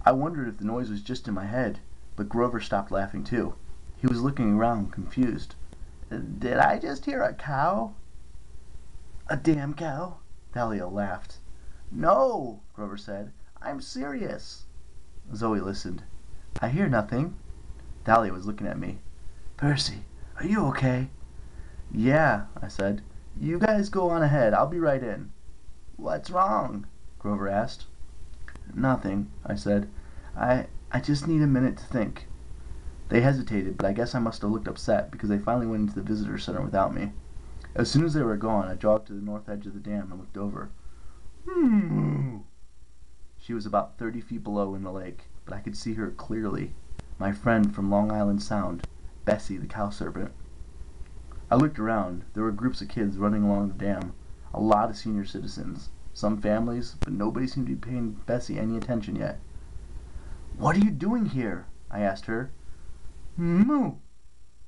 I wondered if the noise was just in my head, but Grover stopped laughing too. He was looking around, confused. "Did I just hear a cow?" "A damn cow?" Thalia laughed. "No," Grover said. "I'm serious." Zoe listened. "I hear nothing." Thalia was looking at me. "Percy, are you okay?" "Yeah," I said. "You guys go on ahead. I'll be right in." "What's wrong?" Grover asked. "Nothing," I said. I just need a minute to think." They hesitated, but I guess I must have looked upset, because they finally went into the visitor center without me. As soon as they were gone, I jogged to the north edge of the dam and looked over. She was about 30 feet below in the lake, but I could see her clearly. My friend from Long Island Sound, Bessie the cow serpent. I looked around. There were groups of kids running along the dam. A lot of senior citizens. Some families, but nobody seemed to be paying Bessie any attention yet. "What are you doing here?" I asked her. "Moo!"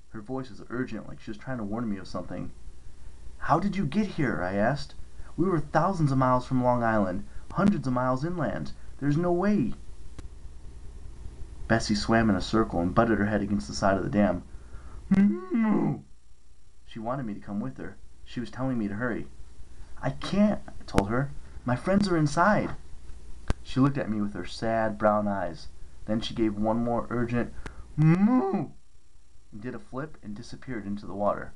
Her voice was urgent, like she was trying to warn me of something. "How did you get here?" I asked. "We were thousands of miles from Long Island, hundreds of miles inland. There's no way." Bessie swam in a circle and butted her head against the side of the dam. "Moo!" She wanted me to come with her. She was telling me to hurry. "I can't," I told her. "My friends are inside." She looked at me with her sad brown eyes. Then she gave one more urgent "moo" and did a flip and disappeared into the water.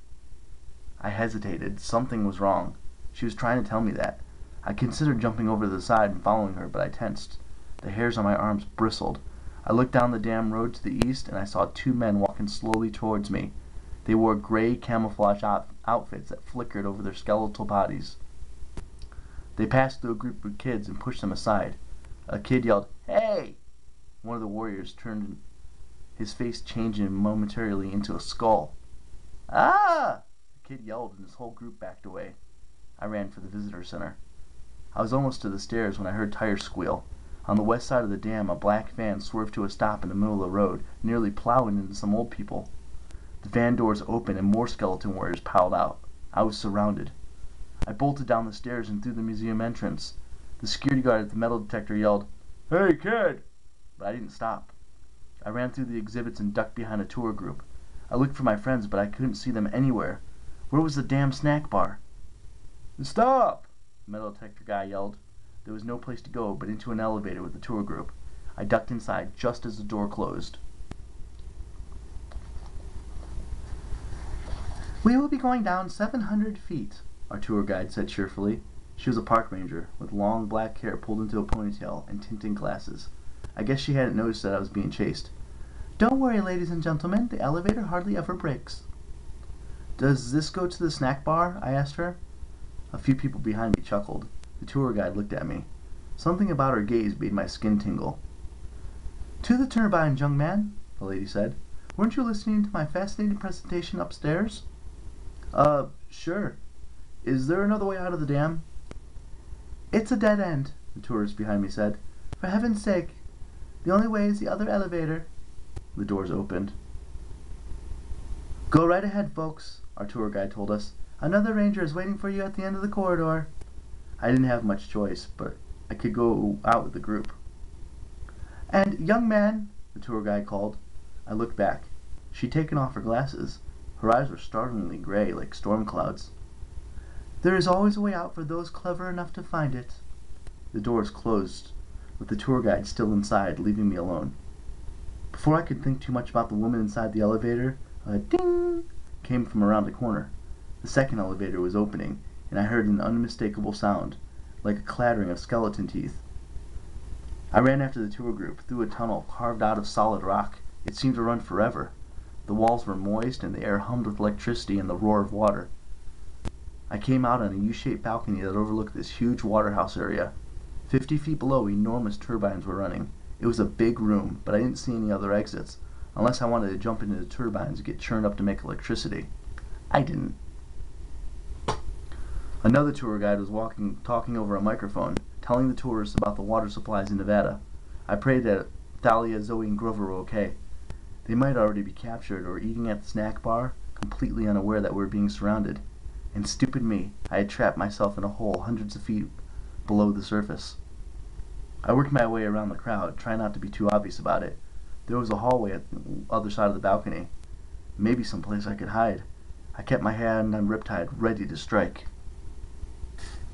I hesitated. Something was wrong. She was trying to tell me that. I considered jumping over to the side and following her, but I tensed. The hairs on my arms bristled. I looked down the dam road to the east, and I saw two men walking slowly towards me. They wore gray camouflage outfits that flickered over their skeletal bodies. They passed through a group of kids and pushed them aside. A kid yelled, "Hey!" One of the warriors turned, his face changing momentarily into a skull. "Ah!" The kid yelled, and his whole group backed away. I ran for the visitor center. I was almost to the stairs when I heard tires squeal. On the west side of the dam, a black van swerved to a stop in the middle of the road, nearly plowing into some old people. The van doors opened and more skeleton warriors piled out. I was surrounded. I bolted down the stairs and through the museum entrance. The security guard at the metal detector yelled, "Hey, kid!" But I didn't stop. I ran through the exhibits and ducked behind a tour group. I looked for my friends, but I couldn't see them anywhere. Where was the damn snack bar? "Stop!" the metal detector guy yelled. There was no place to go but into an elevator with the tour group. I ducked inside just as the door closed. "We will be going down 700 feet, our tour guide said cheerfully. She was a park ranger, with long black hair pulled into a ponytail and tinted glasses. I guess she hadn't noticed that I was being chased. "Don't worry, ladies and gentlemen, the elevator hardly ever breaks." "Does this go to the snack bar?" I asked her. A few people behind me chuckled. The tour guide looked at me. Something about her gaze made my skin tingle. "To the turbines, young man," the lady said. "Weren't you listening to my fascinating presentation upstairs?" Sure. Is there another way out of the dam?" "It's a dead end," the tourist behind me said. "For heaven's sake, the only way is the other elevator." The doors opened. "Go right ahead, folks," our tour guide told us. "Another ranger is waiting for you at the end of the corridor." I didn't have much choice, but I could go out with the group. "And, young man," the tour guide called. I looked back. She'd taken off her glasses. Her eyes were startlingly gray, like storm clouds. "There is always a way out for those clever enough to find it." The doors closed, with the tour guide still inside, leaving me alone. Before I could think too much about the woman inside the elevator, a ding came from around the corner. The second elevator was opening, and I heard an unmistakable sound, like a clattering of skeleton teeth. I ran after the tour group, through a tunnel carved out of solid rock. It seemed to run forever. The walls were moist, and the air hummed with electricity and the roar of water. I came out on a U-shaped balcony that overlooked this huge waterhouse area. 50 feet below, enormous turbines were running. It was a big room, but I didn't see any other exits, unless I wanted to jump into the turbines and get churned up to make electricity. I didn't. Another tour guide was talking over a microphone, telling the tourists about the water supplies in Nevada. I prayed that Thalia, Zoe, and Grover were okay. They might already be captured or eating at the snack bar, completely unaware that we were being surrounded. And stupid me, I had trapped myself in a hole hundreds of feet below the surface. I worked my way around the crowd, trying not to be too obvious about it. There was a hallway at the other side of the balcony. Maybe someplace I could hide. I kept my hand on Riptide, ready to strike.